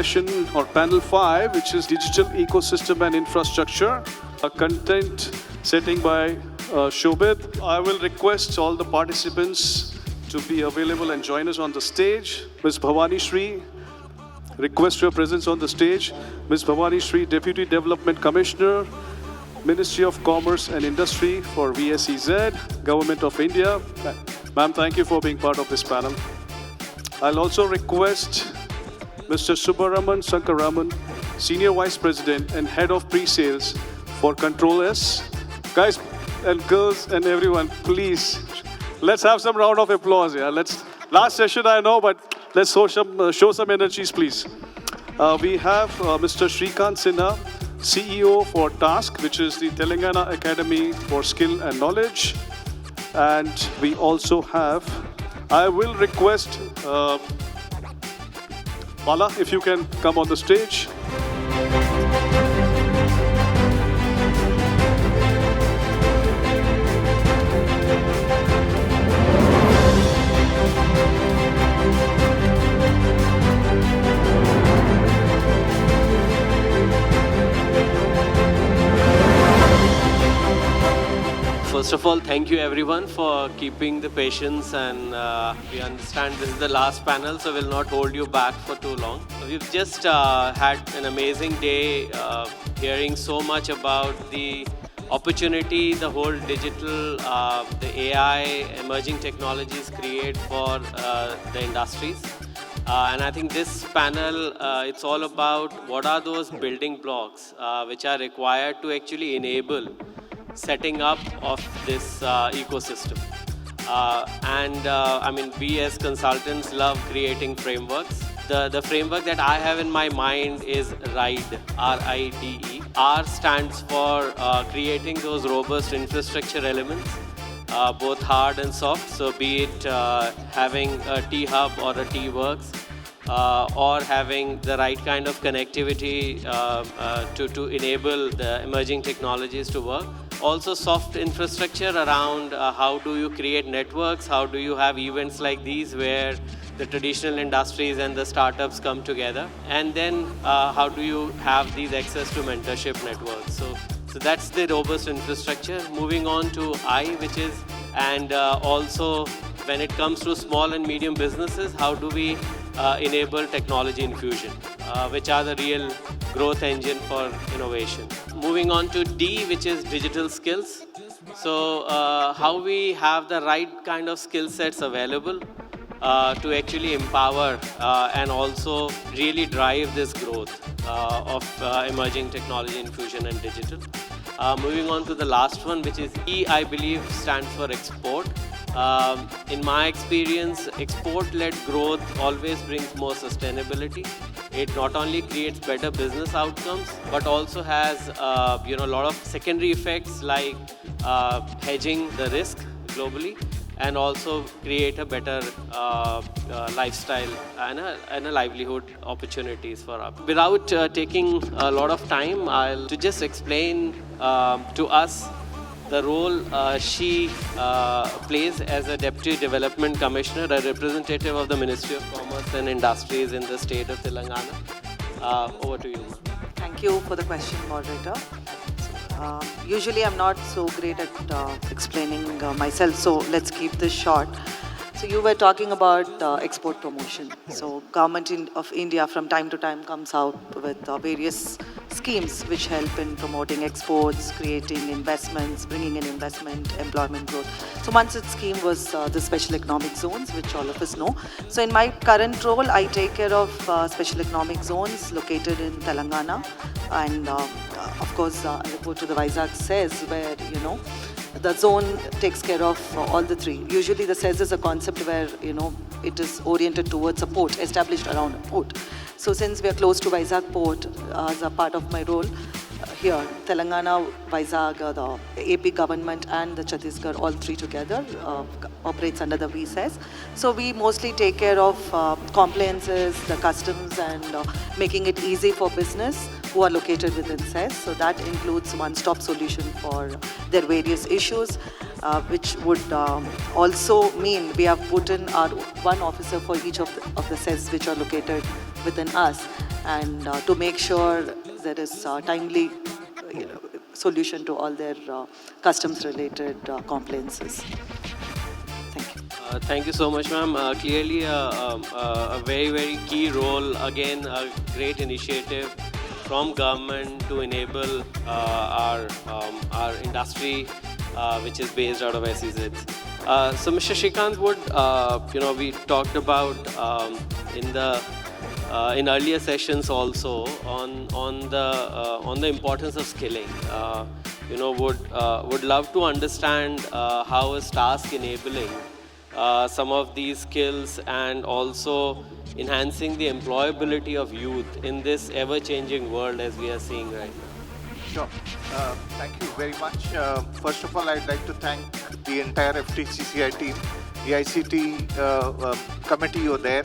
session or panel 5, which is digital ecosystem and infrastructure, a content setting by Shobit. I will request all the participants to be available and join us on the stage. Ms. Bhavani Shri, request your presence on the stage. Ms. Bhavani Shri, Deputy Development Commissioner, Ministry of Commerce and Industry for VSEZ, Government of India. Ma'am, thank you for being part of this panel. I'll also request Mr. Subbaraman Sankaraman, Senior Vice President and Head of Pre-Sales for Control S. Guys and girls and everyone, please, let's have some round of applause here. Last session I know, but let's show some energies, please. We have Mr. Shrikant Sinha, CEO for TASK, which is the Telangana Academy for Skill and Knowledge. And we also have, I will request Bala, if you can come on the stage. First of all, thank you everyone for keeping the patience, and we understand this is the last panel, so we'll not hold you back for too long. We've just had an amazing day hearing so much about the opportunity the whole digital, the AI, emerging technologies create for the industries. And I think this panel, it's all about what are those building blocks which are required to actually enable setting up of this ecosystem. I mean, we as consultants love creating frameworks. The framework that I have in my mind is RIDE, R-I-D-E. R stands for creating those robust infrastructure elements, both hard and soft. So be it having a T-Hub or a T-Works, or having the right kind of connectivity to enable the emerging technologies to work. Also soft infrastructure around how do you create networks, how do you have events like these where the traditional industries and the startups come together, and then how do you have these access to mentorship networks. So that's the robust infrastructure. Moving on to I, which is, and also when it comes to small and medium businesses, how do we enable technology infusion, which are the real growth engine for innovation. Moving on to D, which is digital skills. So how we have the right kind of skill sets available to actually empower and also really drive this growth of emerging technology infusion and digital. Moving on to the last one, which is E, I believe stands for export. In my experience, export-led growth always brings more sustainability. It not only creates better business outcomes, but also has a lot of secondary effects like hedging the risk globally, and also create a better lifestyle and a livelihood opportunities for us. Without taking a lot of time, I'll to just explain to us the role she plays as a Deputy Development Commissioner, a representative of the Ministry of Commerce and Industries in the state of Telangana. Over to you. Thank you for the question, moderator. Usually I'm not so great at explaining myself, so let's keep this short. So you were talking about export promotion. So Government of India from time to time comes out with various schemes which help in promoting exports, creating investments, bringing in investment, employment growth. So one such scheme was the special economic zones, which all of us know. So in my current role, I take care of special economic zones located in Telangana, and of course I report to the Vizag CES, where the zone takes care of all the three. Usually the CES is a concept where it is oriented towards a port, established around a port. So since we are close to Vizag port, as a part of my role here, Telangana, Vizag, the AP government and the Chhattisgarh, all three together operates under the VSES. So we mostly take care of compliances, the customs, and making it easy for business who are located within CES. So that includes one-stop solution for their various issues, which would also mean we have put in our one officer for each of the CES which are located within us. and to make sure there is timely solution to all their customs-related complaints. Thank you. Thank you so much, ma'am. Clearly, a very, very key role. Again, a great initiative from government to enable our industry, which is based out of SEZ. So, Mr. Shrikant, we talked about in earlier sessions also on the importance of skilling. Would love to understand how is task enabling some of these skills and also enhancing the employability of youth in this ever-changing world as we are seeing right now. Sure. Thank you very much. First of all, I'd like to thank the entire FTCCI team, the ICT committee over there,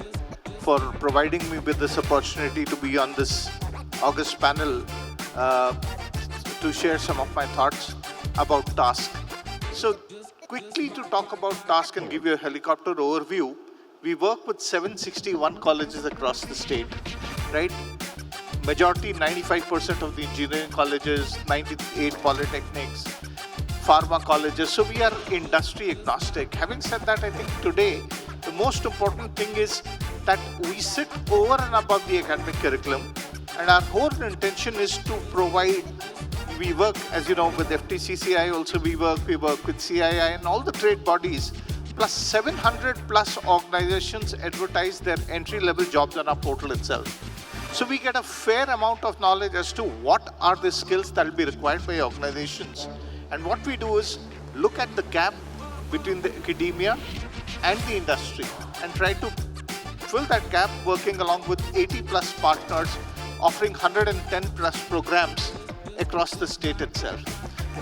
for providing me with this opportunity to be on this August panel to share some of my thoughts about task. So quickly to talk about task and give you a helicopter overview, we work with 761 colleges across the state, right? Majority, 95% of the engineering colleges, 98 polytechnics, pharma colleges. So we are industry agnostic. Having said that, I think today, the most important thing is that we sit over and above the academic curriculum, and our whole intention is to provide. We work, as you know, with FTCCI also we work with CII and all the trade bodies, plus 700 plus organizations advertise their entry-level jobs on our portal itself. So we get a fair amount of knowledge as to what are the skills that will be required by organizations. And what we do is look at the gap between the academia and the industry and try to fill that gap working along with 80 plus partners offering 110 plus programs across the state itself.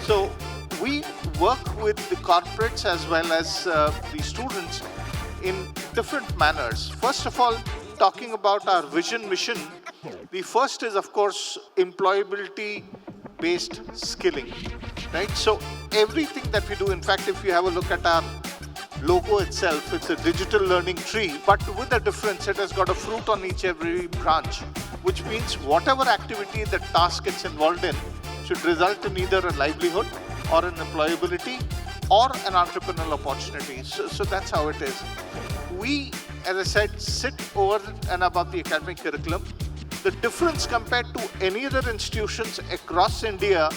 So we work with the corporates as well as the students in different manners. First of all, talking about our vision mission, the first is of course employability based skilling, right? So everything that we do, in fact, if you have a look at our logo itself, it's a digital learning tree, but with a difference, it has got a fruit on every branch, which means whatever activity the task gets involved in should result in either a livelihood or an employability or an entrepreneurial opportunity. So that's how it is. We, as I said, sit over and above the academic curriculum. The difference compared to any other institutions across India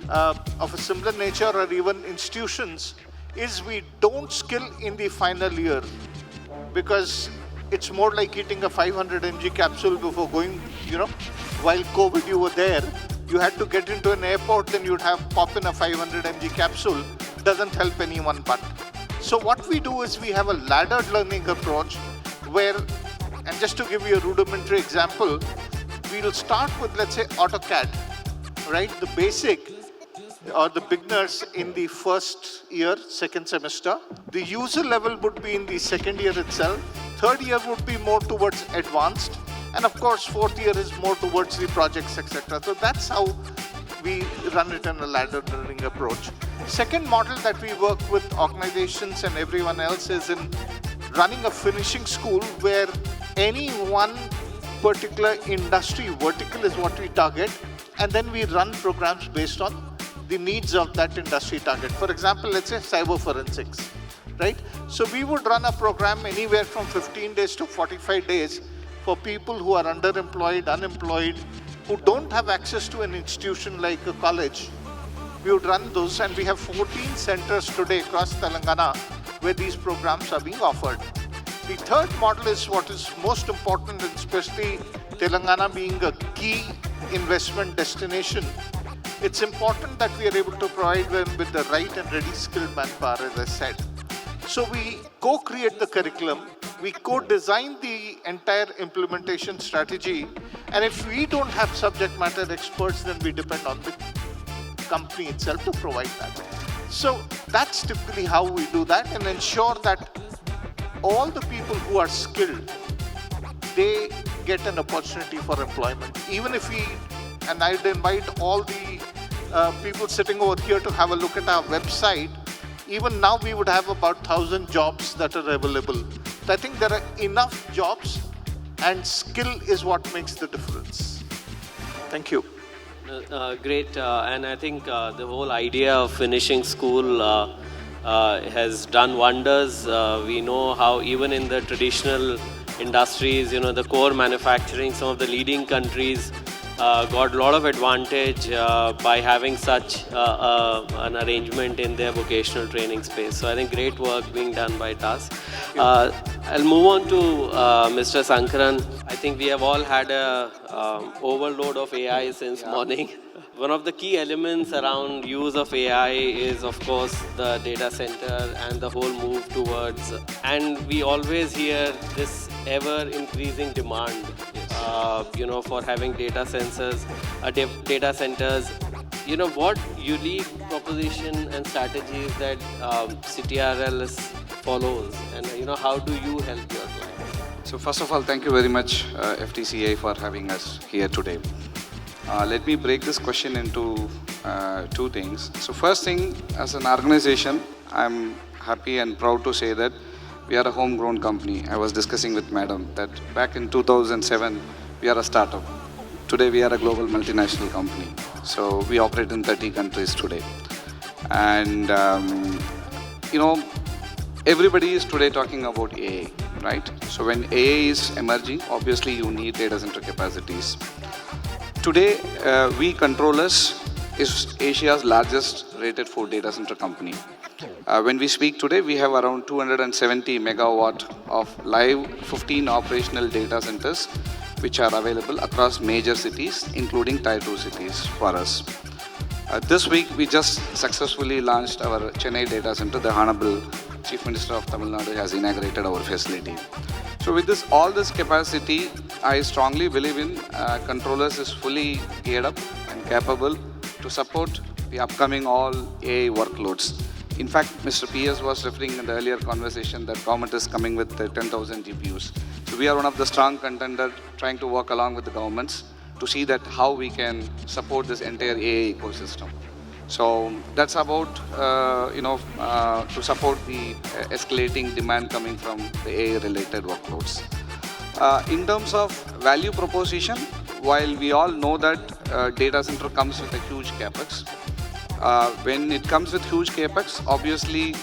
of a similar nature or even institutions is we don't skill in the final year, because it's more like eating a 500 mg capsule before going, while COVID you were there, you had to get into an airport, then you'd have pop in a 500 mg capsule. Doesn't help anyone but. So what we do is we have a laddered learning approach where, and just to give you a rudimentary example, we'll start with, let's say, AutoCAD, right? The basic or the beginners in the first year, second semester. The user level would be in the second year itself. Third year would be more towards advanced. And of course, fourth year is more towards the projects, etc. So that's how we run it in a laddered learning approach. Second model that we work with organizations and everyone else is in running a finishing school where any one particular industry vertical is what we target, and then we run programs based on the needs of that industry target. For example, let's say cyber forensics, right? So we would run a program anywhere from 15 days to 45 days for people who are underemployed, unemployed, who don't have access to an institution like a college. We would run those, and we have 14 centers today across Telangana where these programs are being offered. The third model is what is most important, and especially Telangana being a key investment destination. It's important that we are able to provide them with the right and ready skilled manpower, as I said. So we co-create the curriculum, we co-design the entire implementation strategy, and if we don't have subject matter experts, then we depend on the company itself to provide that. So that's typically how we do that and ensure that all the people who are skilled, they get an opportunity for employment. Even if we, and I'd invite all the people sitting over here to have a look at our website, even now we would have about 1,000 jobs that are available. So I think there are enough jobs and skill is what makes the difference. Thank you. Great, and I think the whole idea of finishing school has done wonders. We know how even in the traditional industries, the core manufacturing, some of the leading countries got a lot of advantage by having such an arrangement in their vocational training space. So I think great work being done by TAS. I'll move on to Mr. Sankaran. I think we have all had a overload of AI since morning. One of the key elements around use of AI is, of course, the data center and the whole move towards, and we always hear this ever-increasing demand, for having data centers. What unique proposition and strategies that CTRL follows, and how do you help your clients? So first of all, thank you very much, FTCCI, for having us here today. Let me break this question into two things. So first thing, as an organization, I'm happy and proud to say that we are a homegrown company. I was discussing with Madam that back in 2007, we are a startup. Today, we are a global multinational company. So we operate in 30 countries today. And, everybody is today talking about AI, right? So when AI is emerging, obviously you need data center capacities. Today, we Controllers is Asia's largest rated 4 data center company. When we speak today, we have around 270 megawatt of live 15 operational data centers which are available across major cities, including Tier 2 cities for us. This week, we just successfully launched our Chennai data center. The Honorable Chief Minister of Tamil Nadu has inaugurated our facility. So with all this capacity, I strongly believe in Controllers is fully geared up and capable to support the upcoming all AI workloads. In fact, Mr. PS was referring in the earlier conversation that government is coming with 10,000 GPUs. So we are one of the strong contenders trying to work along with the governments to see that how we can support this entire AI ecosystem. So that's about, to support the escalating demand coming from the AI-related workloads. In terms of value proposition, while we all know that data center comes with a huge capex, when it comes with huge capex, obviously,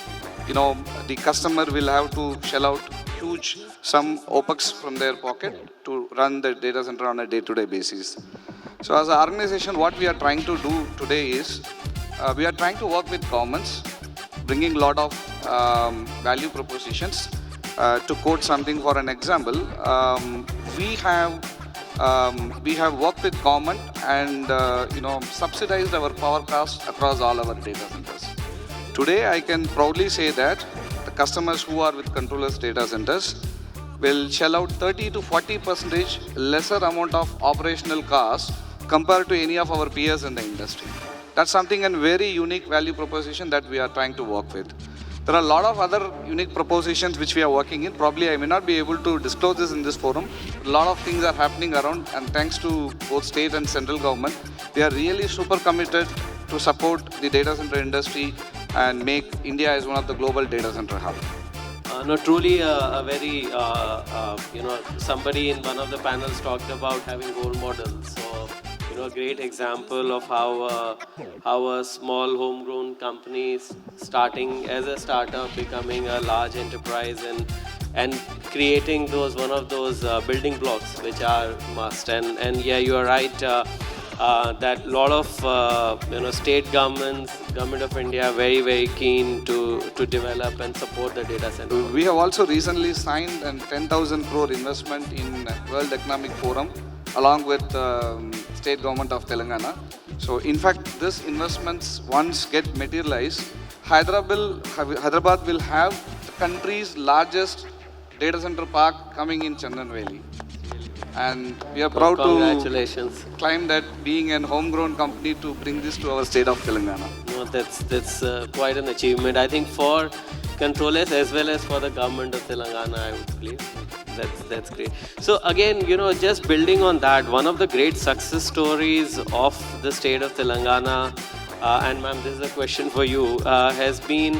the customer will have to shell out huge sum OPEX from their pocket to run the data center on a day-to-day basis. So as an organization, what we are trying to do today is, we are trying to work with governments, bringing a lot of value propositions. To quote something for an example, we have worked with government and subsidized our power cost across all our data centers. Today, I can proudly say that the customers who are with Controllers data centers will shell out 30 to 40% lesser amount of operational cost compared to any of our peers in the industry. That's something and very unique value proposition that we are trying to work with. There are a lot of other unique propositions which we are working in. Probably I may not be able to disclose this in this forum. A lot of things are happening around, and thanks to both state and central government, they are really super committed to support the data center industry and make India as one of the global data center hub. Truly a very, somebody in one of the panels talked about having role models. So, a great example of how a small homegrown company starting as a startup, becoming a large enterprise, and creating one of those building blocks which are must. And yeah, you are right. That a lot of state governments, Government of India, very, very keen to develop and support the data center. We have also recently signed a 10,000 crore investment in World Economic Forum along with state government of Telangana. So in fact, this investments once get materialized, Hyderabad will have the country's largest data center park coming in Chandan Valley. And we are proud to claim that being a homegrown company to bring this to our state of Telangana. No, that's quite an achievement. I think for Controllers as well as for the government of Telangana, I would believe. That's great. So again, just building on that, one of the great success stories of the state of Telangana, and ma'am, this is a question for you, has been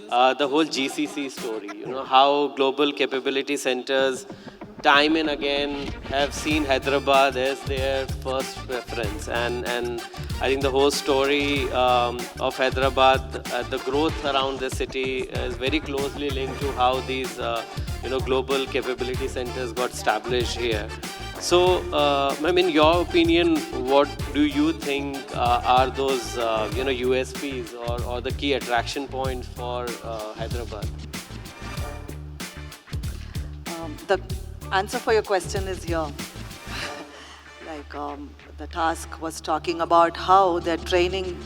the whole GCC story. How global capability centers time and again have seen Hyderabad as their first preference, and I think the whole story of Hyderabad, the growth around the city is very closely linked to how these global capability centers got established here. So, in your opinion, what do you think are those USPs or the key attraction points for Hyderabad? The answer for your question is here. The task was talking about how they're training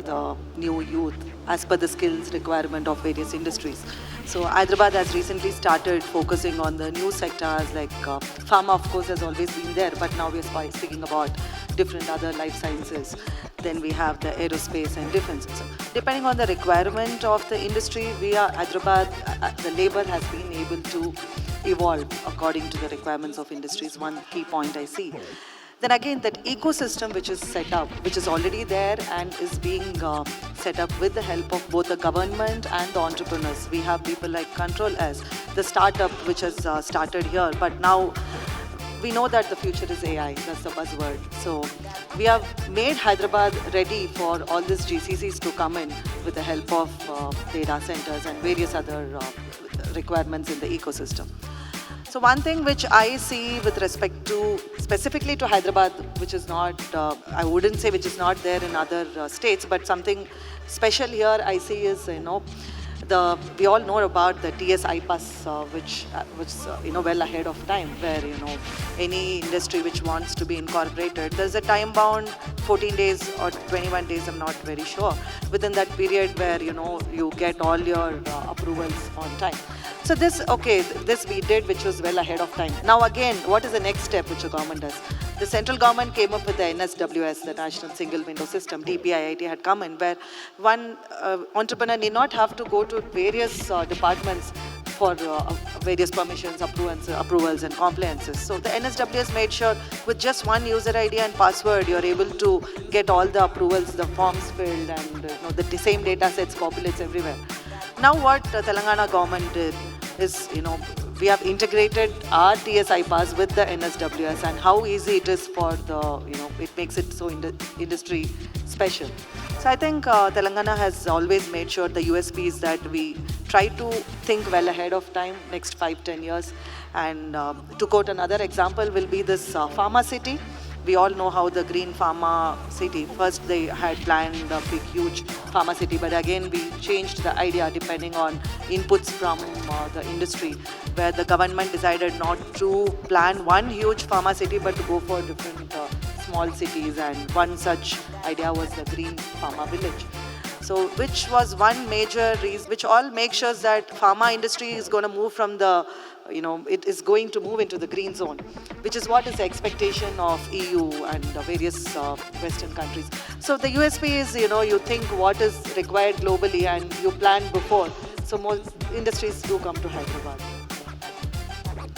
the new youth as per the skills requirement of various industries. So Hyderabad has recently started focusing on the new sectors like pharma, of course, has always been there, but now we're speaking about different other life sciences. Then we have the aerospace and defense. So depending on the requirement of the industry, Hyderabad, the labor has been able to evolve according to the requirements of industries. One key point I see. Then again, that ecosystem which is set up, which is already there and is being set up with the help of both the government and the entrepreneurs. We have people like Control S, the startup which has started here, but now we know that the future is AI, that's the buzzword. So we have made Hyderabad ready for all these GCCs to come in with the help of data centers and various other requirements in the ecosystem. So one thing which I see with respect to, specifically to Hyderabad, which is not, I wouldn't say which is not there in other states, but something special here I see is, we all know about the TS iPass, which well ahead of time, where, any industry which wants to be incorporated, there's a time bound 14 days or 21 days, I'm not very sure, within that period where, you get all your approvals on time. So this we did, which was well ahead of time. Now again, what is the next step which the government does? The central government came up with the NSWS, the National Single Window System. DPIIT had come in, where one entrepreneur need not have to go to various departments for various permissions, approvals and compliances. So the NSWS made sure with just one user ID and password, you're able to get all the approvals, the forms filled, and the same data sets populates everywhere. Now what Telangana government did is, we have integrated our TSI pass with the NSWS, and how easy it is for it makes it so industry special. So I think Telangana has always made sure the USP is that we try to think well ahead of time, next 5-10 years. And to quote another example will be this pharma city. We all know how the green pharma city, first they had planned a big, huge pharma city, but again we changed the idea depending on inputs from the industry, where the government decided not to plan one huge pharma city, but to go for different small cities, and one such idea was the green pharma village. So which was one major reason, which all makes sure that pharma industry is going to move from the it is going to move into the green zone, which is what is the expectation of EU and various Western countries. So the USP is, you think what is required globally and you plan before. So most industries do come to Hyderabad.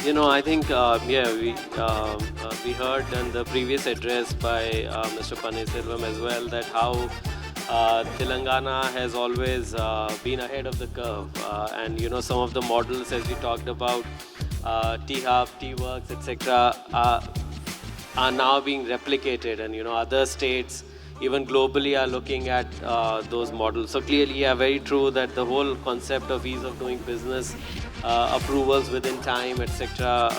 I think, we heard in the previous address by Mr. Paneerselvam as well that how Telangana has always been ahead of the curve, and some of the models, as we talked about, T-Hub, T-Works, etc., are now being replicated, and other states, even globally, are looking at those models. So clearly, very true that the whole concept of ease of doing business, approvals within time, etc.,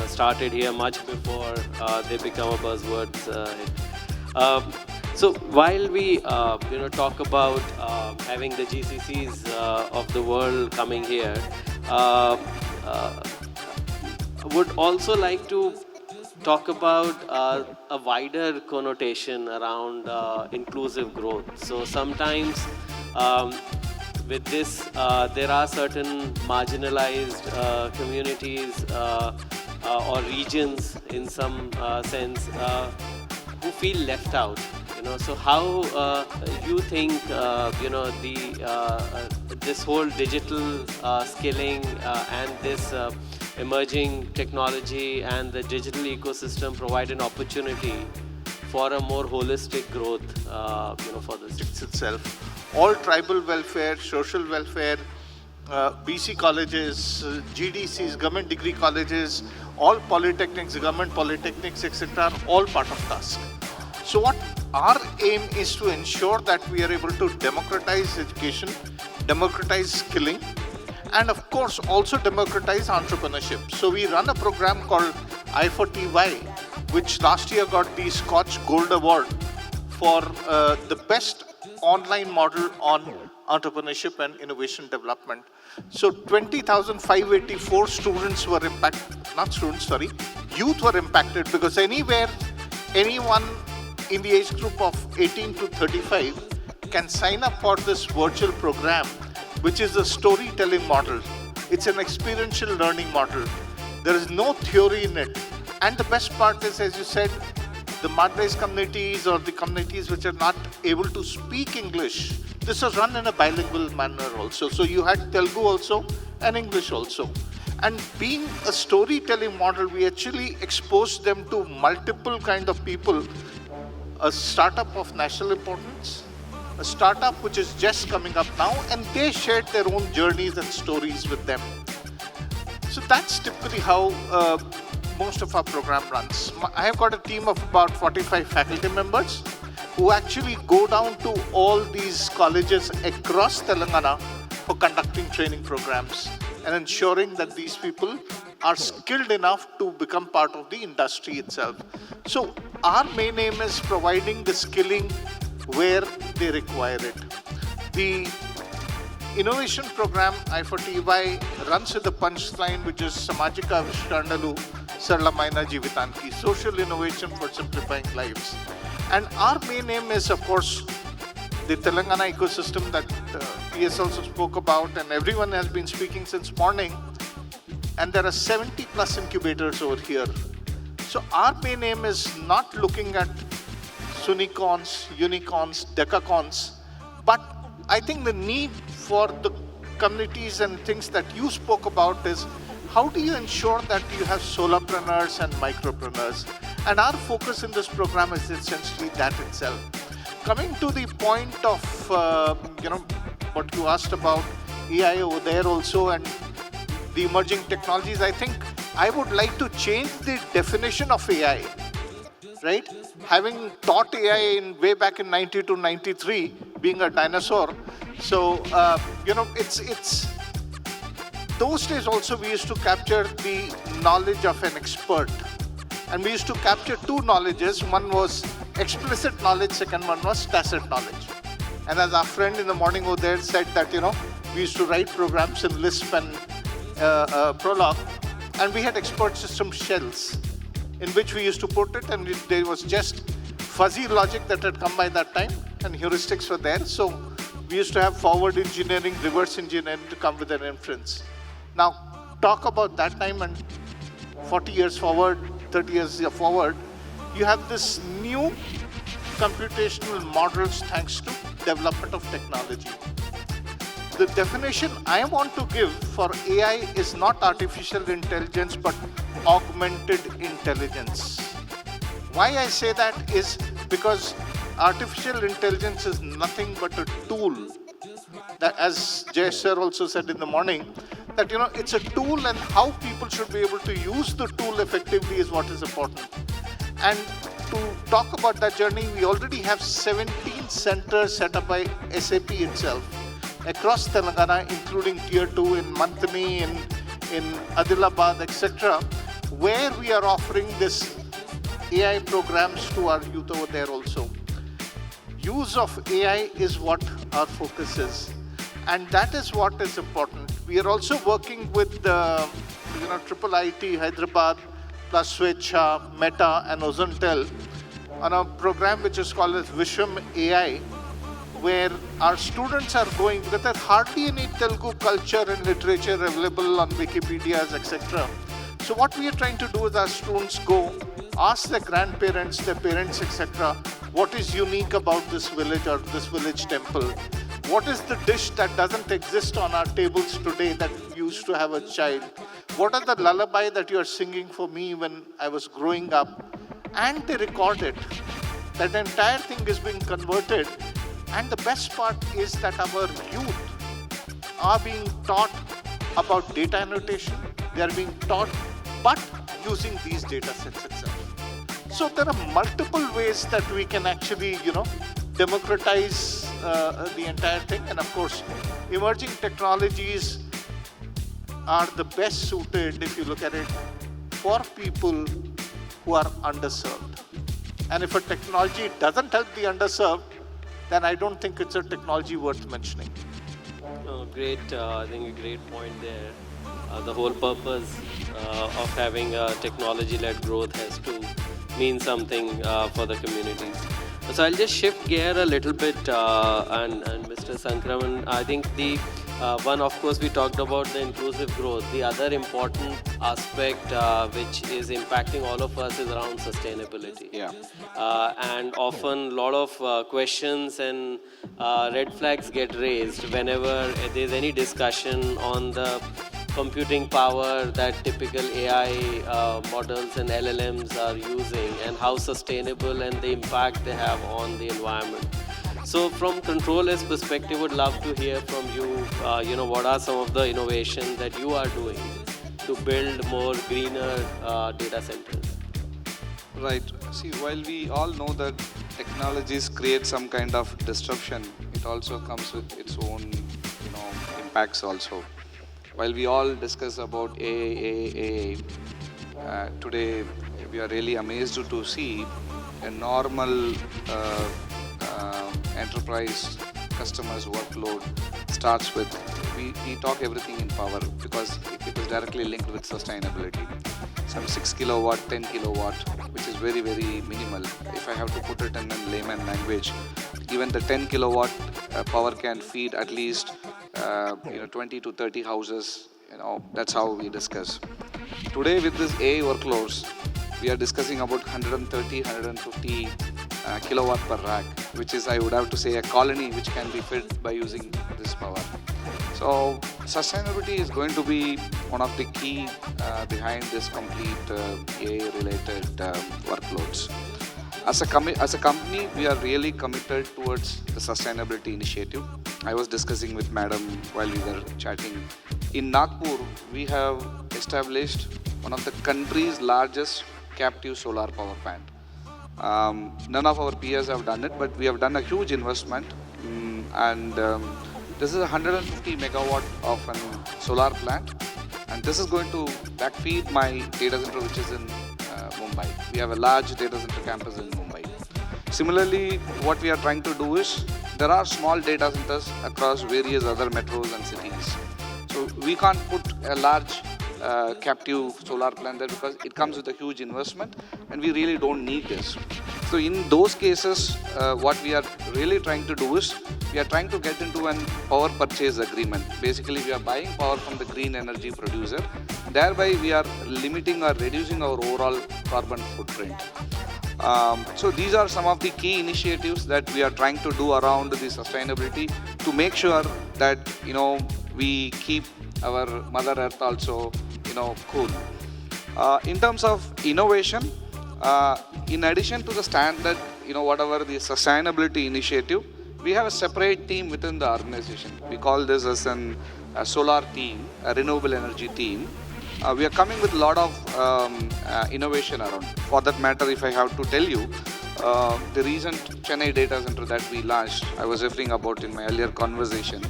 started here much before they become a buzzword. So while we talk about having the GCCs of the world coming here, would also like to talk about a wider connotation around inclusive growth. So sometimes with this, there are certain marginalized communities or regions in some sense who feel left out. So how you think this whole digital skilling and this emerging technology and the digital ecosystem provide an opportunity for a more holistic growth, for this itself. All tribal welfare, social welfare, BC colleges, GDCs, government degree colleges, all polytechnics, government polytechnics, etc., are all part of task. So what our aim is to ensure that we are able to democratize education, democratize skilling, and of course also democratize entrepreneurship. So we run a program called I4TY, which last year got the Scotch Gold Award for the best online model on entrepreneurship and innovation development. So 20,584 students were impacted, not students, sorry, youth were impacted, because anywhere, anyone in the age group of 18 to 35 can sign up for this virtual program, which is a storytelling model. It's an experiential learning model. There is no theory in it. And the best part is, as you said, the marginalized communities or the communities which are not able to speak English, this was run in a bilingual manner also. So you had Telugu also and English also. And being a storytelling model, we actually exposed them to multiple kind of people. A startup of national importance, a startup which is just coming up now, and they shared their own journeys and stories with them. So that's typically how most of our program runs. I have got a team of about 45 faculty members who actually go down to all these colleges across Telangana for conducting training programs and ensuring that these people are skilled enough to become part of the industry itself. So our main aim is providing the skilling where they require it. The innovation program I4TY runs with the punchline, which is Samajika Vishkandalu Sarlamaina Jivitanki, social innovation for simplifying lives. And our main aim is, of course, the Telangana ecosystem that PS also spoke about, and everyone has been speaking since morning. And there are 70 plus incubators over here. So our main aim is not looking at Sunicons, Unicorns, Decacons, but I think the need for the communities and things that you spoke about is, how do you ensure that you have solopreneurs and micropreneurs? And our focus in this program is essentially that itself. Coming to the point of, what you asked about AI over there also, and the emerging technologies, I think I would like to change the definition of AI, right? Having taught AI way back in 92, 93, being a dinosaur. So, it's those days also we used to capture the knowledge of an expert. And we used to capture two knowledges. One was explicit knowledge, second one was tacit knowledge. And as our friend in the morning over there said that, we used to write programs in Lisp and Prolog, and we had expert system shells in which we used to put it, and there was just fuzzy logic that had come by that time, and heuristics were there. So we used to have forward engineering, reverse engineering to come with an inference. Now, talk about that time, and 40 years forward, 30 years forward, you have this new computational models thanks to development of technology. The definition I want to give for AI is not artificial intelligence, but augmented intelligence. Why I say that is because artificial intelligence is nothing but a tool. That, as Jay sir also said in the morning, that it's a tool, and how people should be able to use the tool effectively is what is important. And to talk about that journey, we already have 17 centers set up by SAP itself across Telangana, including Tier 2 in Mantani, in Adilabad, etc., where we are offering this AI programs to our youth over there also. Use of AI is what our focus is, and that is what is important. We are also working with the Triple IT, Hyderabad, plus Swechha, Meta, and Ozontel on a program which is called as Vishwam AI, where our students are going, because there's hardly any Telugu culture and literature available on Wikipedias, etc. So what we are trying to do is our students go, ask their grandparents, their parents, etc., what is unique about this village or this village temple? What is the dish that doesn't exist on our tables today that we used to have a child? What are the lullaby that you are singing for me when I was growing up? And they record it. That entire thing is being converted. And the best part is that our youth are being taught about data annotation. They are being taught, but using these data sets itself. So there are multiple ways that we can actually, democratize the entire thing. And of course, emerging technologies are the best suited, if you look at it, for people who are underserved. And if a technology doesn't help the underserved, then I don't think it's a technology worth mentioning. Great, I think a great point there. The whole purpose of having a technology-led growth has to mean something for the communities. So I'll just shift gear a little bit, and Mr. Sankraman, I think the one, of course, we talked about the inclusive growth. The other important aspect which is impacting all of us is around sustainability. Yeah. And often a lot of questions and red flags get raised whenever there's any discussion on the computing power that typical AI models and LLMs are using, and how sustainable and the impact they have on the environment. So from controller's perspective, would love to hear from you, what are some of the innovations that you are doing to build more greener data centers? Right. See, while we all know that technologies create some kind of disruption, it also comes with its own, impacts also. While we all discuss about AI, today we are really amazed to see a normal enterprise customer's workload starts with, we talk everything in power because it is directly linked with sustainability. Some 6 kilowatt, 10 kilowatt, which is very, very minimal. If I have to put it in layman language, even the 10 kilowatt power can feed at least 20 to 30 houses. That's how we discuss. Today with this AI workloads, we are discussing about 130, 150 kilowatt per rack, which is, I would have to say, a colony which can be fed by using this power. So sustainability is going to be one of the key behind this complete AI-related workloads. As a company, we are really committed towards the sustainability initiative. I was discussing with Madam while we were chatting. In Nagpur, we have established one of the country's largest captive solar power plant. None of our peers have done it, but we have done a huge investment. This is a 150 megawatt of a solar plant. And this is going to backfeed my data center, which is in Mumbai. We have a large data center campus in Mumbai. Similarly, what we are trying to do is, there are small data centers across various other metros and cities. So we can't put a large captive solar plant there because it comes with a huge investment and we really don't need this. So in those cases, what we are really trying to do is, we are trying to get into an power purchase agreement. Basically, we are buying power from the green energy producer. Thereby, we are limiting or reducing our overall carbon footprint. So these are some of the key initiatives that we are trying to do around the sustainability to make sure that, we keep our Mother Earth also, cool. In terms of innovation, in addition to the standard, whatever the sustainability initiative, we have a separate team within the organization. We call this as a solar team, a renewable energy team. We are coming with a lot of innovation around. For that matter, if I have to tell you, the recent Chennai data center that we launched, I was referring about in my earlier conversation,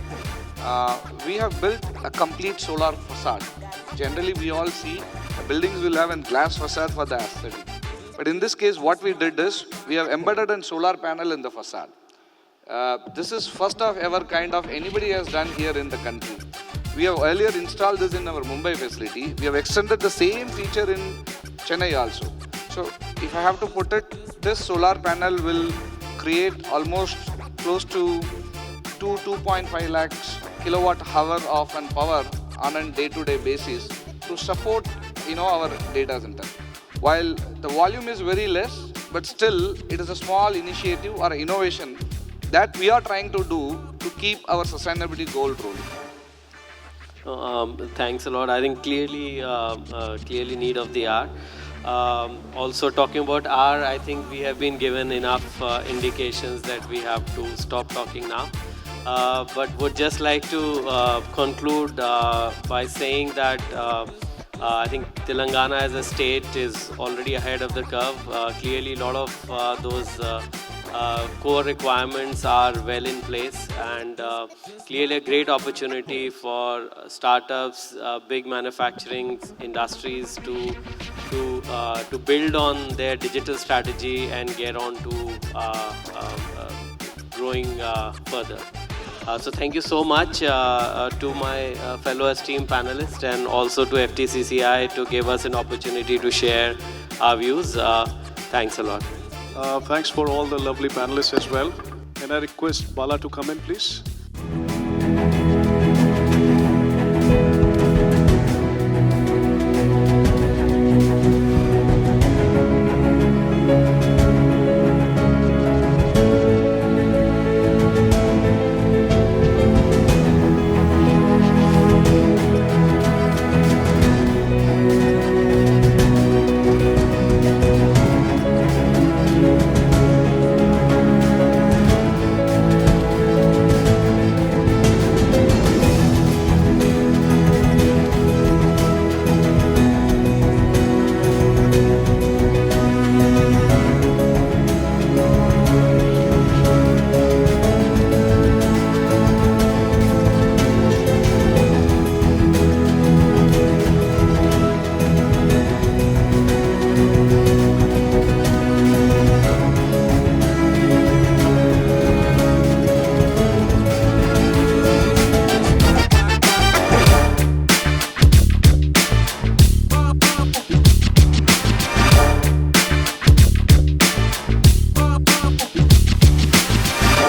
we have built a complete solar facade. Generally, we all see buildings will have a glass facade for the aesthetic. But in this case, what we did is, we have embedded a solar panel in the facade. This is first of ever kind of anybody has done here in the country. We have earlier installed this in our Mumbai facility. We have extended the same feature in Chennai also. So if I have to put it, this solar panel will create almost close to 2.5 lakhs kilowatt hour of power on a day-to-day basis to support, our data center. While the volume is very less, but still it is a small initiative or innovation that we are trying to do to keep our sustainability goal rolling. Thanks a lot. I think clearly need of the hour. Also talking about hour, I think we have been given enough indications that we have to stop talking now. but would just like to conclude by saying that I think Telangana as a state is already ahead of the curve. Clearly, a lot of those core requirements are well in place, and clearly a great opportunity for startups, big manufacturing industries to build on their digital strategy and get on to growing further. So thank you so much to my fellow esteemed panelists and also to FTCCI to give us an opportunity to share our views. Thanks a lot. Thanks for all the lovely panelists as well. Can I request Bala to come in, please?